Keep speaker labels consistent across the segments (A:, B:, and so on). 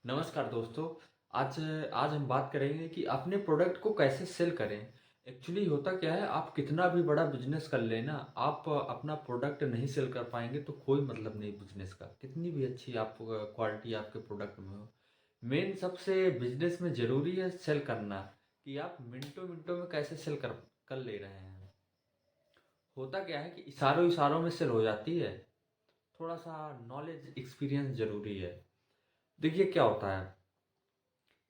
A: नमस्कार दोस्तों। आज आज हम बात करेंगे कि अपने प्रोडक्ट को कैसे सेल करें। एक्चुअली होता क्या है, आप कितना भी बड़ा बिजनेस कर लेना, आप अपना प्रोडक्ट नहीं सेल कर पाएंगे तो कोई मतलब नहीं बिजनेस का, कितनी भी अच्छी आप क्वालिटी आपके प्रोडक्ट में हो। मेन सबसे बिजनेस में ज़रूरी है सेल करना, कि आप मिनटों मिनटों में कैसे सेल कर कर ले रहे हैं। होता क्या है कि इशारों इशारों में सेल हो जाती है। थोड़ा सा नॉलेज एक्सपीरियंस ज़रूरी है। देखिए क्या होता है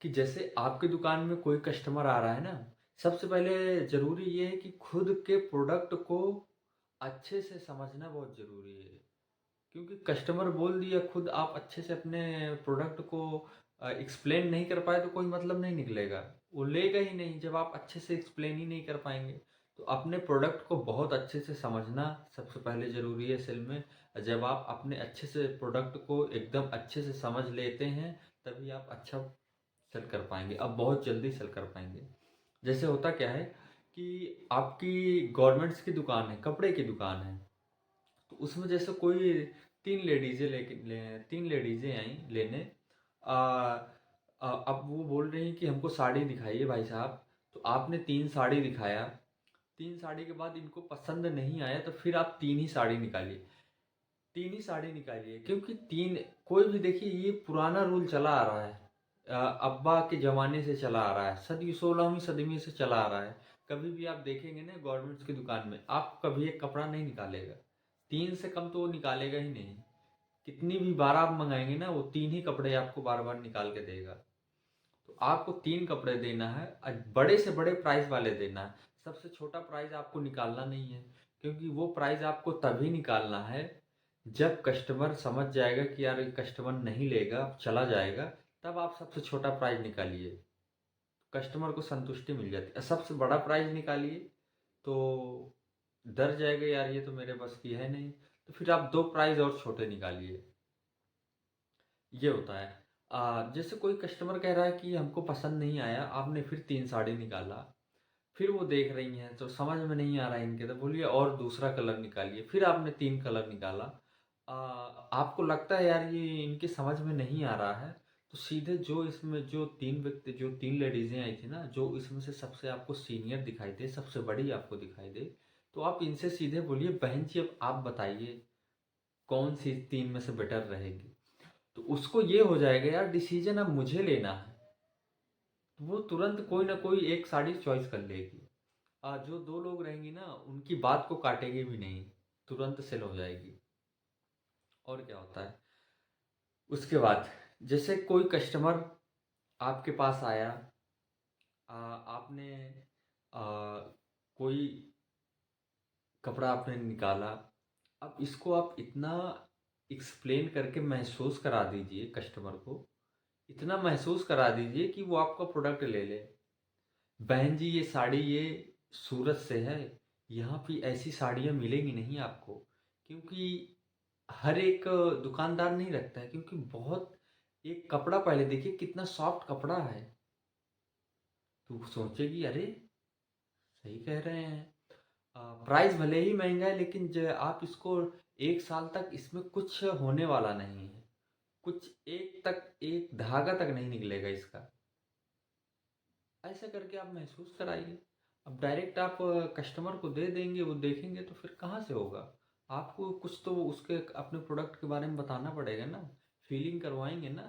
A: कि जैसे आपकी दुकान में कोई कस्टमर आ रहा है ना, सबसे पहले ज़रूरी ये है कि खुद के प्रोडक्ट को अच्छे से समझना बहुत ज़रूरी है। क्योंकि कस्टमर बोल दिया, खुद आप अच्छे से अपने प्रोडक्ट को एक्सप्लेन नहीं कर पाए तो कोई मतलब नहीं निकलेगा। वो लेगा ही नहीं जब आप अच्छे से एक्सप्लेन ही नहीं कर पाएँगे। तो अपने प्रोडक्ट को बहुत अच्छे से समझना सबसे पहले ज़रूरी है सेल में। जब आप अपने अच्छे से प्रोडक्ट को एकदम अच्छे से समझ लेते हैं, तभी आप अच्छा सेल कर पाएँगे। आप बहुत जल्दी सेल कर पाएँगे। जैसे होता क्या है कि आपकी गारमेंट्स की दुकान है, कपड़े की दुकान है। तो उसमें जैसे कोई 3 लेडीज़ें लेके ले 3 लेडीज़ें आईं लेने। अ अब वो बोल रही हैं कि हमको साड़ी दिखाइए भाई साहब। तो आपने 3 साड़ी दिखाया, 3 साड़ी के बाद इनको पसंद नहीं आया तो फिर आप 3 ही साड़ी निकालिए। 3 ही साड़ी निकालिए, क्योंकि 3 कोई भी देखिए, ये पुराना रूल चला आ रहा है। अब्बा के ज़माने से चला आ रहा है, सदी 16वीं सदी में से चला आ रहा है। कभी भी आप देखेंगे ना गारमेंट्स की दुकान में, आप कभी एक कपड़ा नहीं निकालेगा, 3 से कम तो वो निकालेगा ही नहीं। कितनी भी बार आप मंगाएंगे ना, वो 3 ही कपड़े आपको बार बार निकाल के देगा। तो आपको 3 कपड़े देना है, बड़े से बड़े प्राइस वाले देना है। सबसे छोटा प्राइस आपको निकालना नहीं है, क्योंकि वो प्राइस आपको तभी निकालना है जब कस्टमर समझ जाएगा कि यार ये कस्टमर नहीं लेगा, अब चला जाएगा। तब आप सबसे छोटा प्राइस निकालिए, कस्टमर को संतुष्टि मिल जाती है। सबसे बड़ा प्राइस निकालिए तो डर जाएगा, यार ये तो मेरे बस की है नहीं। तो फिर आप 2 प्राइस और छोटे निकालिए। ये होता है। जैसे कोई कस्टमर कह रहा है कि हमको पसंद नहीं आया, आपने फिर 3 साड़ी निकाला। फिर वो देख रही हैं तो समझ में नहीं आ रहा है इनके, तो बोलिए और दूसरा कलर निकालिए। फिर आपने 3 कलर निकाला। आपको लगता है यार ये इनके समझ में नहीं आ रहा है, तो सीधे जो इसमें जो 3 व्यक्ति, जो 3 लेडीज़ें आई थी ना, जो इसमें से सबसे आपको सीनियर दिखाई दे, सबसे बड़ी आपको दिखाई दे, तो आप इनसे सीधे बोलिए, बहन जी अब आप बताइए कौन सी 3 में से बेटर रहेगी। तो उसको ये हो जाएगा, यार डिसीजन अब मुझे लेना है। तो वो तुरंत कोई ना कोई एक साड़ी चॉइस कर लेगी। जो 2 लोग रहेंगी ना, उनकी बात को काटेगी भी नहीं, तुरंत सेल हो जाएगी। और क्या होता है उसके बाद, जैसे कोई कस्टमर आपके पास आया, आपने आ, कोई कपड़ा आपने निकाला। अब इसको आप इतना एक्सप्लेन करके महसूस करा दीजिए कस्टमर को, इतना महसूस करा दीजिए कि वो आपका प्रोडक्ट ले ले। बहन जी ये साड़ी ये सूरत से है, यहाँ पे ऐसी साड़ियाँ मिलेंगी नहीं आपको। क्योंकि हर एक दुकानदार नहीं रखता है, क्योंकि बहुत, एक कपड़ा पहले देखिए कितना सॉफ्ट कपड़ा है। तो सोचेगी अरे सही कह रहे हैं। प्राइस भले ही महंगा है, लेकिन आप इसको 1 साल तक इसमें कुछ होने वाला नहीं है। कुछ एक धागा तक नहीं निकलेगा इसका। ऐसा करके आप महसूस कराइए। अब डायरेक्ट आप कस्टमर को दे देंगे, वो देखेंगे तो फिर कहाँ से होगा। आपको कुछ तो उसके अपने प्रोडक्ट के बारे में बताना पड़ेगा ना, फीलिंग करवाएंगे ना।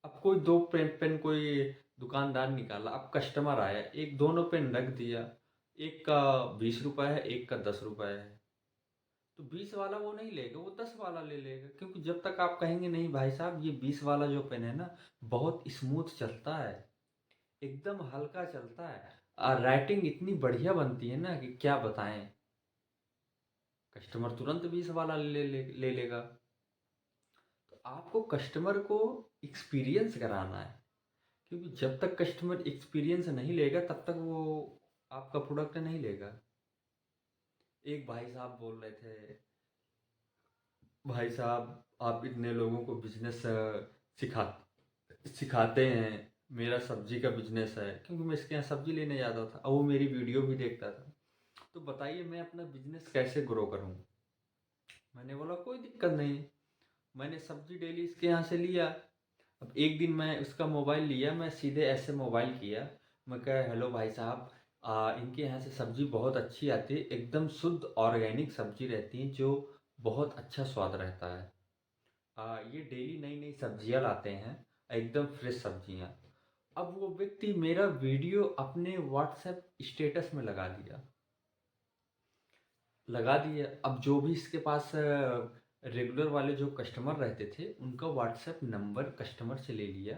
A: अब कोई 2 पेन कोई दुकानदार निकाला, अब कस्टमर आया, एक दोनों पेन रख दिया, एक का 20 रुपये है, एक का 10 रुपये है। तो 20 वाला वो नहीं लेगा, वो 10 वाला ले लेगा। क्योंकि जब तक आप कहेंगे नहीं भाई साहब ये 20 वाला जो पेन है ना, बहुत स्मूथ चलता है, एकदम हल्का चलता है, राइटिंग इतनी बढ़िया बनती है ना कि क्या बताएं, कस्टमर तुरंत 20 वाला ले लेगा। तो आपको कस्टमर को एक्सपीरियंस कराना है, क्योंकि जब तक कस्टमर एक्सपीरियंस नहीं लेगा तब तक वो आपका प्रोडक्ट नहीं लेगा। एक भाई साहब बोल रहे थे, भाई साहब आप इतने लोगों को बिजनेस सिखा सिखाते हैं, मेरा सब्जी का बिजनेस है, क्योंकि मैं इसके यहाँ सब्जी लेने जाता था और वो मेरी वीडियो भी देखता था। तो बताइए मैं अपना बिजनेस कैसे ग्रो करूँ। मैंने बोला कोई दिक्कत नहीं, मैंने सब्जी डेली इसके यहाँ से लिया। अब एक दिन मैं उसका मोबाइल लिया, मैं सीधे ऐसे मोबाइल किया, मैं कहा हेलो भाई साहब, इनके यहाँ से सब्ज़ी बहुत अच्छी आती है, एकदम शुद्ध ऑर्गेनिक सब्ज़ी रहती है जो बहुत अच्छा स्वाद रहता है। ये डेली नई-नई सब्जियाँ लाते हैं, एकदम फ्रेश सब्जियाँ। अब वो व्यक्ति मेरा वीडियो अपने व्हाट्सएप स्टेटस में लगा दिया। अब जो भी इसके पास रेगुलर वाले जो कस्टमर रहते थे, उनका व्हाट्सएप नंबर कस्टमर से ले लिया।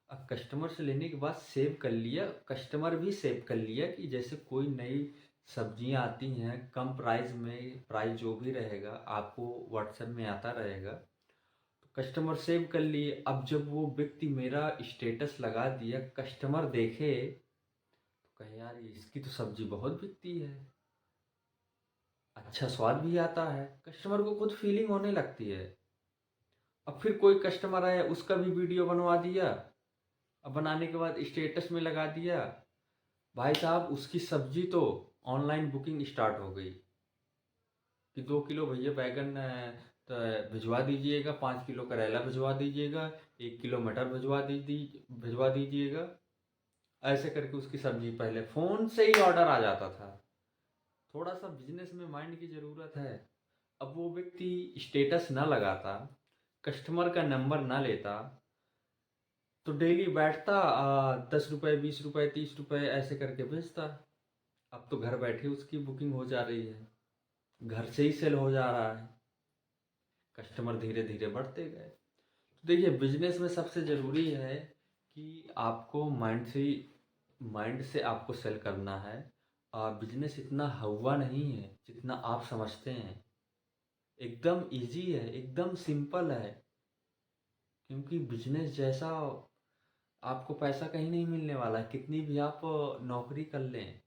A: अब कस्टमर से लेने के बाद सेव कर लिया, कस्टमर भी सेव कर लिया कि जैसे कोई नई सब्जियां आती हैं कम प्राइस में, प्राइस जो भी रहेगा आपको व्हाट्सएप में आता रहेगा। तो कस्टमर सेव कर लिए। अब जब वो व्यक्ति मेरा स्टेटस लगा दिया, कस्टमर देखे तो कहे यार इसकी तो सब्जी बहुत बिकती है, अच्छा स्वाद भी आता है, कस्टमर को खुद फीलिंग होने लगती है। अब फिर कोई कस्टमर आया, उसका भी वीडियो बनवा दिया। अब बनाने के बाद स्टेटस में लगा दिया, भाई साहब उसकी सब्जी तो ऑनलाइन बुकिंग स्टार्ट हो गई कि 2 किलो भैया बैगन तो भिजवा दीजिएगा, 5 किलो करेला भिजवा दीजिएगा, 1 किलो मटर भिजवा दीजिएगा। ऐसे करके उसकी सब्जी पहले फ़ोन से ही ऑर्डर आ जाता था। थोड़ा सा बिजनेस में माइंड की ज़रूरत है। अब वो व्यक्ति स्टेटस ना लगाता, कस्टमर का नंबर ना लेता, तो डेली बैठता 10 रुपये, 20 रुपये, 30 रुपये ऐसे करके भेजता। अब तो घर बैठे उसकी बुकिंग हो जा रही है, घर से ही सेल हो जा रहा है, कस्टमर धीरे धीरे बढ़ते गए। तो देखिए बिजनेस में सबसे ज़रूरी है कि आपको माइंड से आपको सेल करना है। बिजनेस इतना हवा नहीं है जितना आप समझते हैं, एकदम इजी है, एकदम सिंपल है। क्योंकि बिजनेस जैसा आपको पैसा कहीं नहीं मिलने वाला है, कितनी भी आप नौकरी कर लें,